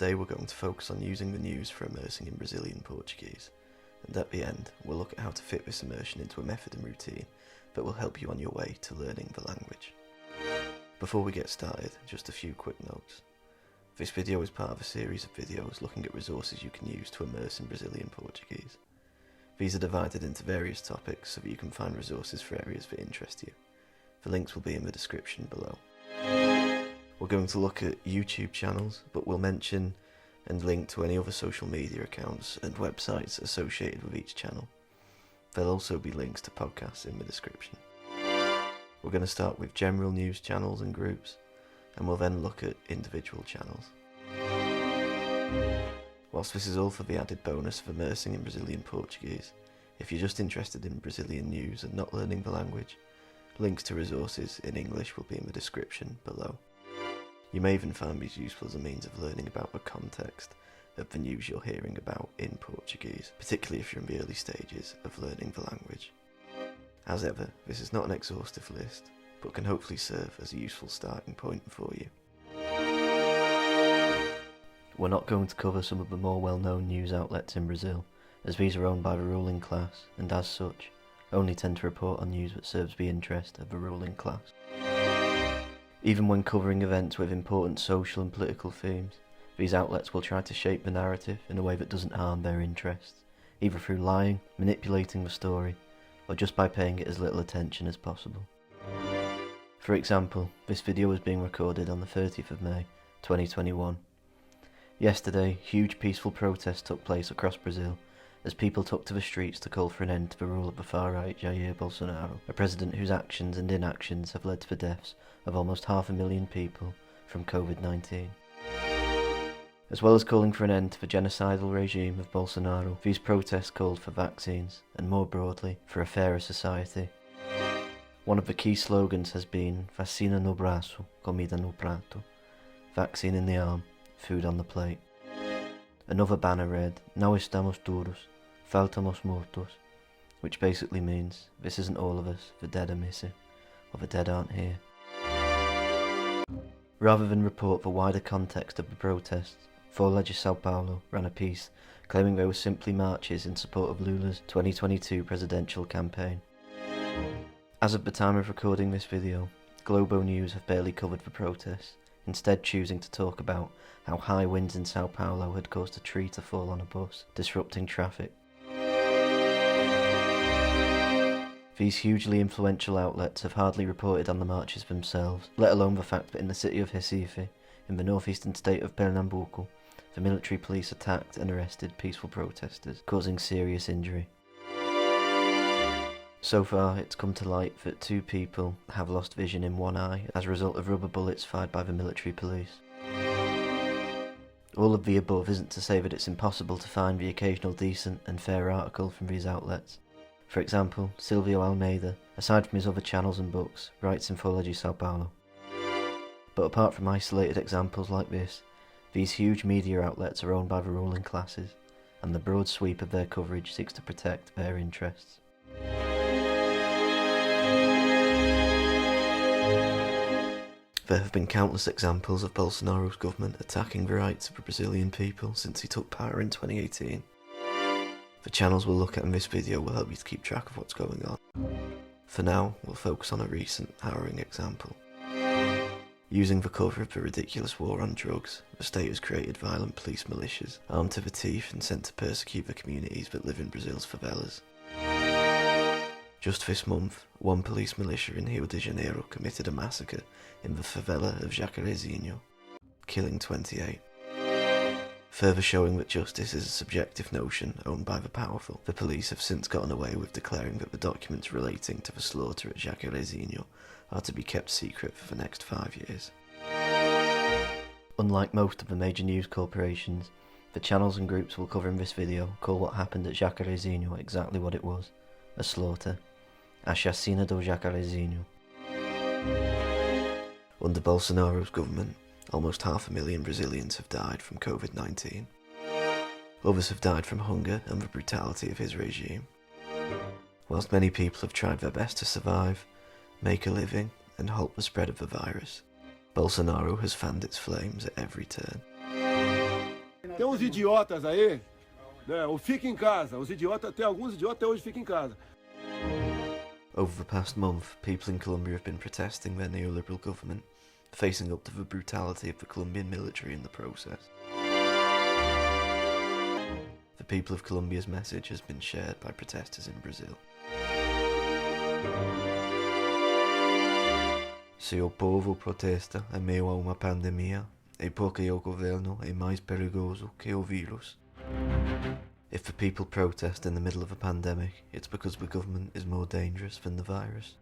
Today we're going to focus on using the news for immersing in Brazilian Portuguese, and at the end we'll look at how to fit this immersion into a method and routine that will help you on your way to learning the language. Before we get started, just a few quick notes. This video is part of a series of videos looking at resources you can use to immerse in Brazilian Portuguese. These are divided into various topics so that you can find resources for areas that interest you. The links will be in the description below. We're going to look at YouTube channels, but we'll mention and link to any other social media accounts and websites associated with each channel. There'll also be links to podcasts in the description. We're going to start with general news channels and groups, and we'll then look at individual channels. Whilst this is all for the added bonus of immersing in Brazilian Portuguese, if you're just interested in Brazilian news and not learning the language, links to resources in English will be in the description below. You may even find these useful as a means of learning about the context of the news you're hearing about in Portuguese, particularly if you're in the early stages of learning the language. As ever, this is not an exhaustive list, but can hopefully serve as a useful starting point for you. We're not going to cover some of the more well-known news outlets in Brazil, as these are owned by the ruling class, and as such, only tend to report on news that serves the interest of the ruling class. Even when covering events with important social and political themes, these outlets will try to shape the narrative in a way that doesn't harm their interests, either through lying, manipulating the story, or just by paying it as little attention as possible. For example, this video was being recorded on the 30th of May, 2021. Yesterday, huge peaceful protests took place across Brazil as people took to the streets to call for an end to the rule of the far-right Jair Bolsonaro, a president whose actions and inactions have led to the deaths of almost 500,000 people from COVID-19. As well as calling for an end to the genocidal regime of Bolsonaro, these protests called for vaccines, and more broadly, for a fairer society. One of the key slogans has been Vacina no braço, comida no prato, vaccine in the arm, food on the plate. Another banner read, Não estamos duros, faltam os mortos, which basically means, this isn't all of us, the dead are missing, or the dead aren't here. Rather than report the wider context of the protests, Fora de São Paulo ran a piece claiming they were simply marches in support of Lula's 2022 presidential campaign. As of the time of recording this video, Globo News have barely covered the protests, instead choosing to talk about how high winds in São Paulo had caused a tree to fall on a bus, disrupting traffic. These hugely influential outlets have hardly reported on the marches themselves, let alone the fact that in the city of Recife, in the northeastern state of Pernambuco, the military police attacked and arrested peaceful protesters, causing serious injury. So far, it's come to light that 2 people have lost vision in one eye as a result of rubber bullets fired by the military police. All of the above isn't to say that it's impossible to find the occasional decent and fair article from these outlets. For example, Silvio Almeida, aside from his other channels and books, writes in Fora de São Paulo. But apart from isolated examples like this, these huge media outlets are owned by the ruling classes, and the broad sweep of their coverage seeks to protect their interests. There have been countless examples of Bolsonaro's government attacking the rights of the Brazilian people since he took power in 2018. The channels we'll look at in this video will help you to keep track of what's going on. For now, we'll focus on a recent, harrowing example. Using the cover of the ridiculous war on drugs, the state has created violent police militias, armed to the teeth and sent to persecute the communities that live in Brazil's favelas. Just this month, one police militia in Rio de Janeiro committed a massacre in the favela of Jacarezinho, killing 28. Further showing that justice is a subjective notion owned by the powerful, the police have since gotten away with declaring that the documents relating to the slaughter at Jacarezinho are to be kept secret for the next 5 years. Unlike most of the major news corporations, the channels and groups we'll cover in this video call what happened at Jacarezinho exactly what it was, a slaughter. A Chacina do Jacarezinho. Under Bolsonaro's government, almost 500,000 Brazilians have died from COVID-19. Others have died from hunger and the brutality of his regime. Whilst many people have tried their best to survive, make a living, and halt the spread of the virus, Bolsonaro has fanned its flames at every turn. Tem uns idiotas aí, né? O fica em casa. Os idiotas, tem alguns idiotas até hoje ficam em casa. Over the past month, people in Colombia have been protesting their neoliberal government, facing up to the brutality of the Colombian military in the process. The people of Colombia's message has been shared by protesters in Brazil. Se o povo protesta em meio a uma pandemia, é porque o governo é mais perigoso que o vírus. If the people protest in the middle of a pandemic, it's because the government is more dangerous than the virus.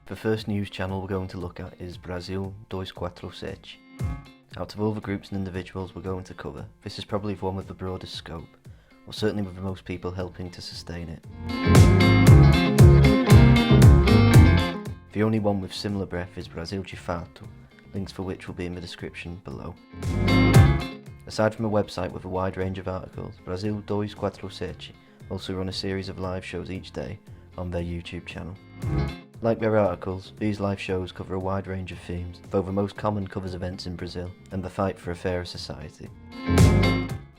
The first news channel we're going to look at is Brasil 247. Out of all the groups and individuals we're going to cover, this is probably the one with the broadest scope, or certainly with the most people helping to sustain it. The only one with similar breadth is Brasil de Fato, links for which will be in the description below. Aside from a website with a wide range of articles, Brasil 247 also run a series of live shows each day on their YouTube channel. Like their articles, these live shows cover a wide range of themes, though the most common covers events in Brazil and the fight for a fairer society.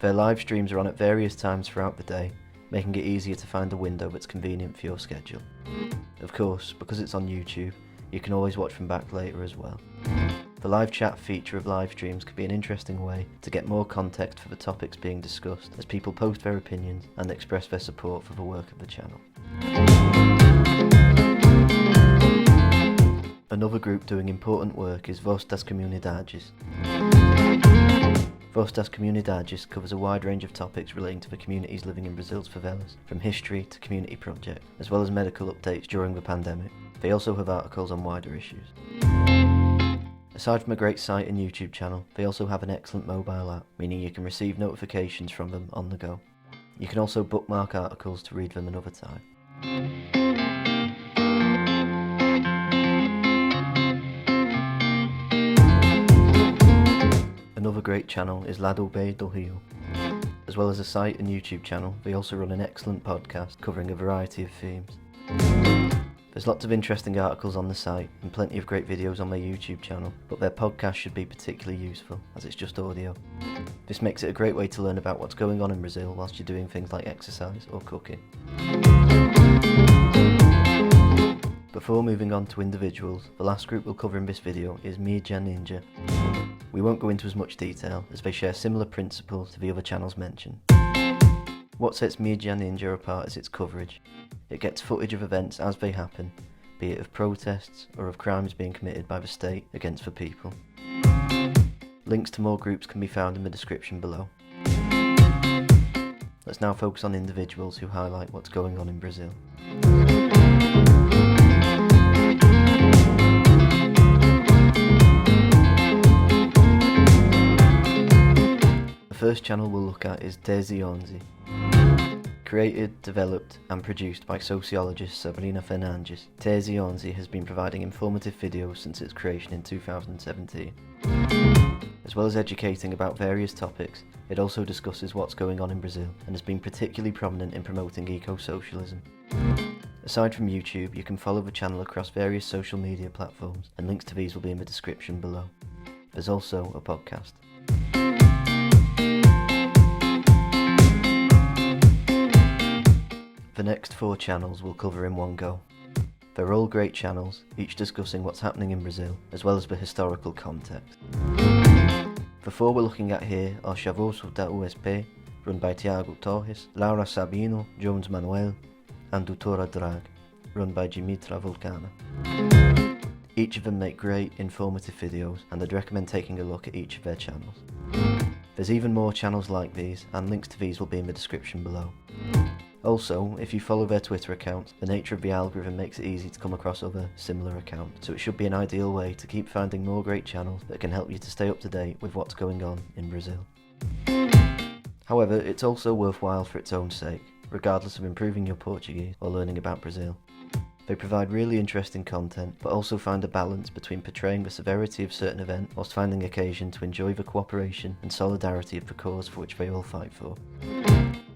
Their live streams are on at various times throughout the day, making it easier to find a window that's convenient for your schedule. Of course, because it's on YouTube, you can always watch them back later as well. The live chat feature of live streams could be an interesting way to get more context for the topics being discussed as people post their opinions and express their support for the work of the channel. Another group doing important work is Voz das Comunidades. Voz das Comunidades covers a wide range of topics relating to the communities living in Brazil's favelas, from history to community projects, as well as medical updates during the pandemic. They also have articles on wider issues. Aside from a great site and YouTube channel, they also have an excellent mobile app, meaning you can receive notifications from them on the go. You can also bookmark articles to read them another time. Another great channel is Lado B do Rio. As well as a site and YouTube channel, they also run an excellent podcast covering a variety of themes. There's lots of interesting articles on the site and plenty of great videos on their YouTube channel, but their podcast should be particularly useful as it's just audio. This makes it a great way to learn about what's going on in Brazil whilst you're doing things like exercise or cooking. Before moving on to individuals, the last group we'll cover in this video is Mídia NINJA. We won't go into as much detail as they share similar principles to the other channels mentioned. What sets Mídia NINJA apart is its coverage. It gets footage of events as they happen, be it of protests or of crimes being committed by the state against the people. Links to more groups can be found in the description below. Let's now focus on individuals who highlight what's going on in Brazil. The first channel we'll look at is Tese Onze. Created, developed and produced by sociologist Sabino, Tese Onze has been providing informative videos since its creation in 2017. As well as educating about various topics, it also discusses what's going on in Brazil and has been particularly prominent in promoting eco-socialism. Aside from YouTube, you can follow the channel across various social media platforms, and links to these will be in the description below. There's also a podcast. The next 4 channels we'll cover in one go. They're all great channels, each discussing what's happening in Brazil, as well as the historical context. The 4 we're looking at here are Chavoso da USP, run by Tiago Torres, Laura Sabino, Jones Manoel, and Doutora Drag, run by Dimitra Vulcana. Each of them make great, informative videos, and I'd recommend taking a look at each of their channels. There's even more channels like these, and links to these will be in the description below. Also, if you follow their Twitter accounts, the nature of the algorithm makes it easy to come across other similar accounts, so it should be an ideal way to keep finding more great channels that can help you to stay up to date with what's going on in Brazil. However, it's also worthwhile for its own sake, regardless of improving your Portuguese or learning about Brazil. They provide really interesting content, but also find a balance between portraying the severity of certain events whilst finding occasion to enjoy the cooperation and solidarity of the cause for which they all fight for.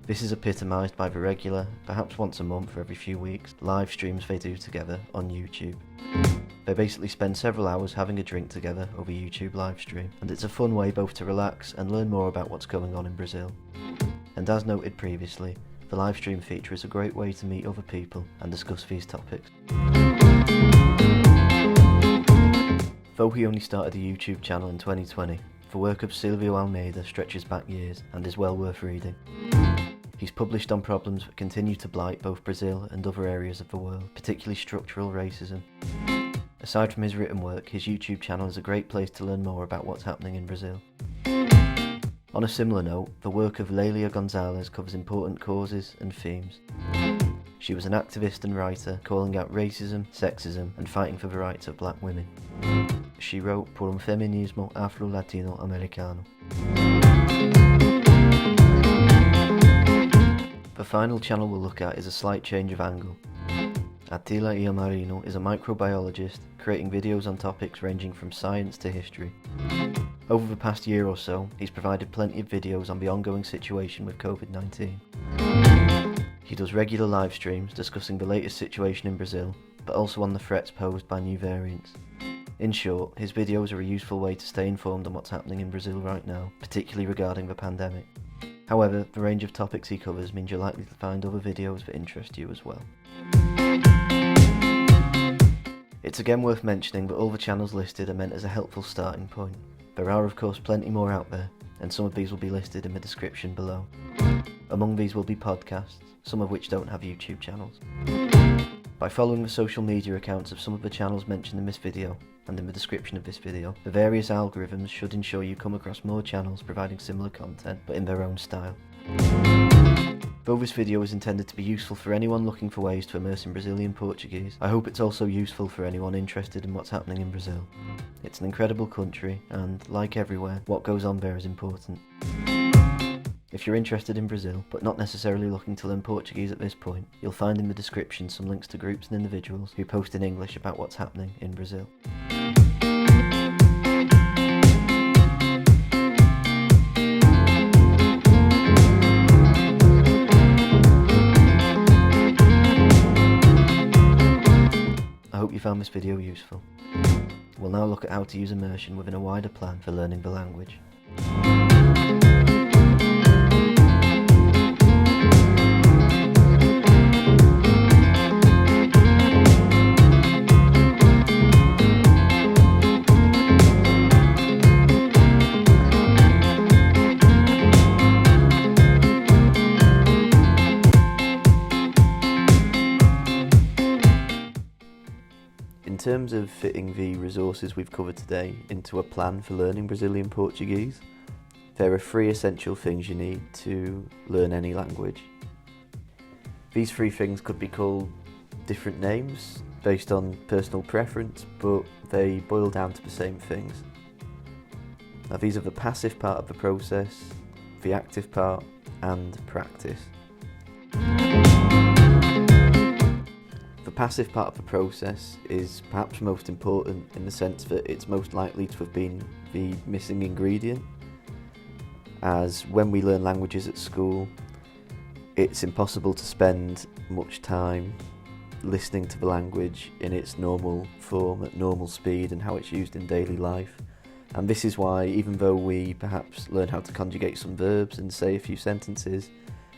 This is epitomised by the regular, perhaps once a month or every few weeks, live streams they do together on YouTube. They basically spend several hours having a drink together over YouTube live stream, and it's a fun way both to relax and learn more about what's going on in Brazil. And as noted previously, the live stream feature is a great way to meet other people and discuss these topics. Though he only started a YouTube channel in 2020, the work of Silvio Almeida stretches back years and is well worth reading. He's published on problems that continue to blight both Brazil and other areas of the world, particularly structural racism. Aside from his written work, his YouTube channel is a great place to learn more about what's happening in Brazil. On a similar note, the work of Lélia Gonzalez covers important causes and themes. She was an activist and writer calling out racism, sexism, and fighting for the rights of black women. She wrote Por feminismo afro-latino-americano. The final channel we'll look at is a slight change of angle. Atila Iamarino is a microbiologist, creating videos on topics ranging from science to history. Over the past year or so, he's provided plenty of videos on the ongoing situation with COVID-19. He does regular live streams discussing the latest situation in Brazil, but also on the threats posed by new variants. In short, his videos are a useful way to stay informed on what's happening in Brazil right now, particularly regarding the pandemic. However, the range of topics he covers means you're likely to find other videos that interest you as well. It's again worth mentioning that all the channels listed are meant as a helpful starting point. There are of course plenty more out there, and some of these will be listed in the description below. Among these will be podcasts, some of which don't have YouTube channels. By following the social media accounts of some of the channels mentioned in this video, and in the description of this video, the various algorithms should ensure you come across more channels providing similar content, but in their own style. Though this video is intended to be useful for anyone looking for ways to immerse in Brazilian Portuguese, I hope it's also useful for anyone interested in what's happening in Brazil. It's an incredible country, and, like everywhere, what goes on there is important. If you're interested in Brazil, but not necessarily looking to learn Portuguese at this point, you'll find in the description some links to groups and individuals who post in English about what's happening in Brazil. I hope you found this video useful. We'll now look at how to use immersion within a wider plan for learning the language. In terms of fitting the resources we've covered today into a plan for learning Brazilian Portuguese, there are 3 essential things you need to learn any language. These 3 things could be called different names based on personal preference, but they boil down to the same things. Now, these are the passive part of the process, the active part, and practice. The passive part of the process is perhaps most important in the sense that it's most likely to have been the missing ingredient, as when we learn languages at school, it's impossible to spend much time listening to the language in its normal form, at normal speed, and how it's used in daily life. And this is why, even though we perhaps learn how to conjugate some verbs and say a few sentences,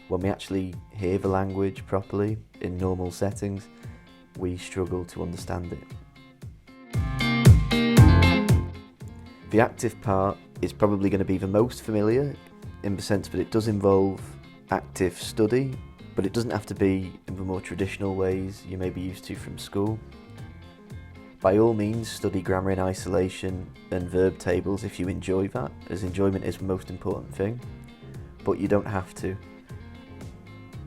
when we actually hear the language properly in normal settings, we struggle to understand it. The active part is probably going to be the most familiar, in the sense that it does involve active study, but it doesn't have to be in the more traditional ways you may be used to from school. By all means, study grammar in isolation and verb tables if you enjoy that, as enjoyment is the most important thing, but you don't have to.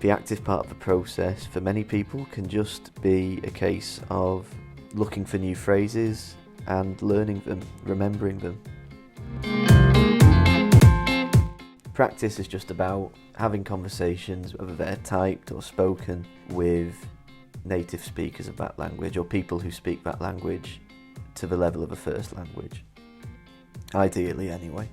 The active part of the process for many people can just be a case of looking for new phrases and learning them, remembering them. Practice is just about having conversations, whether they're typed or spoken, with native speakers of that language, or people who speak that language to the level of a first language. Ideally, anyway.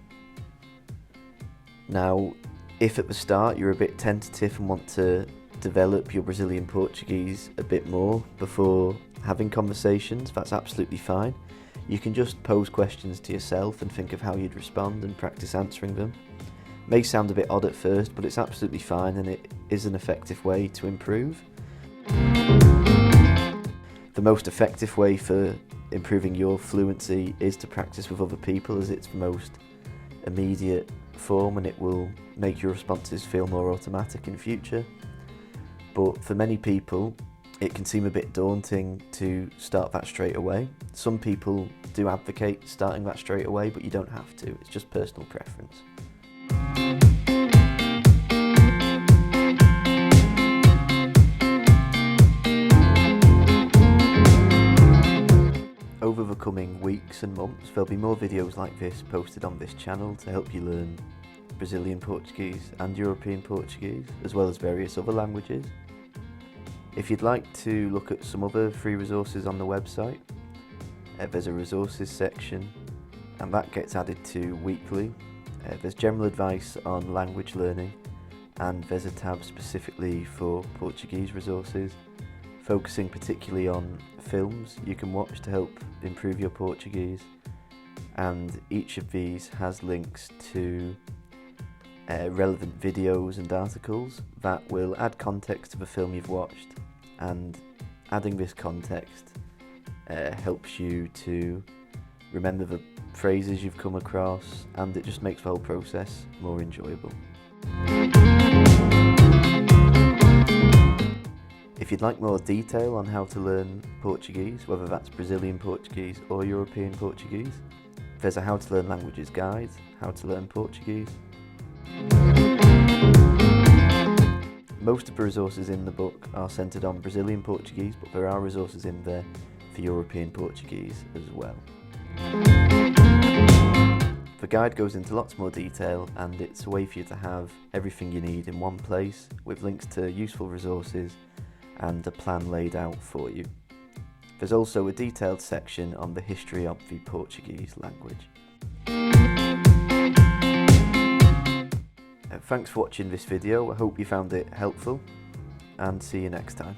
Now, if at the start you're a bit tentative and want to develop your Brazilian Portuguese a bit more before having conversations, that's absolutely fine. You can just pose questions to yourself and think of how you'd respond and practice answering them. It may sound a bit odd at first, but it's absolutely fine, and it is an effective way to improve. The most effective way for improving your fluency is to practice with other people, as it's the most immediate form and it will make your responses feel more automatic in future. But for many people, it can seem a bit daunting to start that straight away. Some people do advocate starting that straight away, but you don't have to. It's just personal preference. Over the coming weeks and months, there'll be more videos like this posted on this channel to help you learn Brazilian Portuguese and European Portuguese, as well as various other languages. If you'd like to look at some other free resources on the website, there's a resources section, and that gets added to weekly. There's general advice on language learning, and there's a tab specifically for Portuguese resources, focusing particularly on films you can watch to help improve your Portuguese, and each of these has links to relevant videos and articles that will add context to the film you've watched, and adding this context helps you to remember the phrases you've come across, and it just makes the whole process more enjoyable. If you'd like more detail on how to learn Portuguese, whether that's Brazilian Portuguese or European Portuguese, there's a How to Learn Languages guide, How to Learn Portuguese. Most of the resources in the book are centred on Brazilian Portuguese, but there are resources in there for European Portuguese as well. The guide goes into lots more detail, and it's a way for you to have everything you need in one place, with links to useful resources and a plan laid out for you. There's also a detailed section on the history of the Portuguese language. Thanks for watching this video. I hope you found it helpful, and see you next time.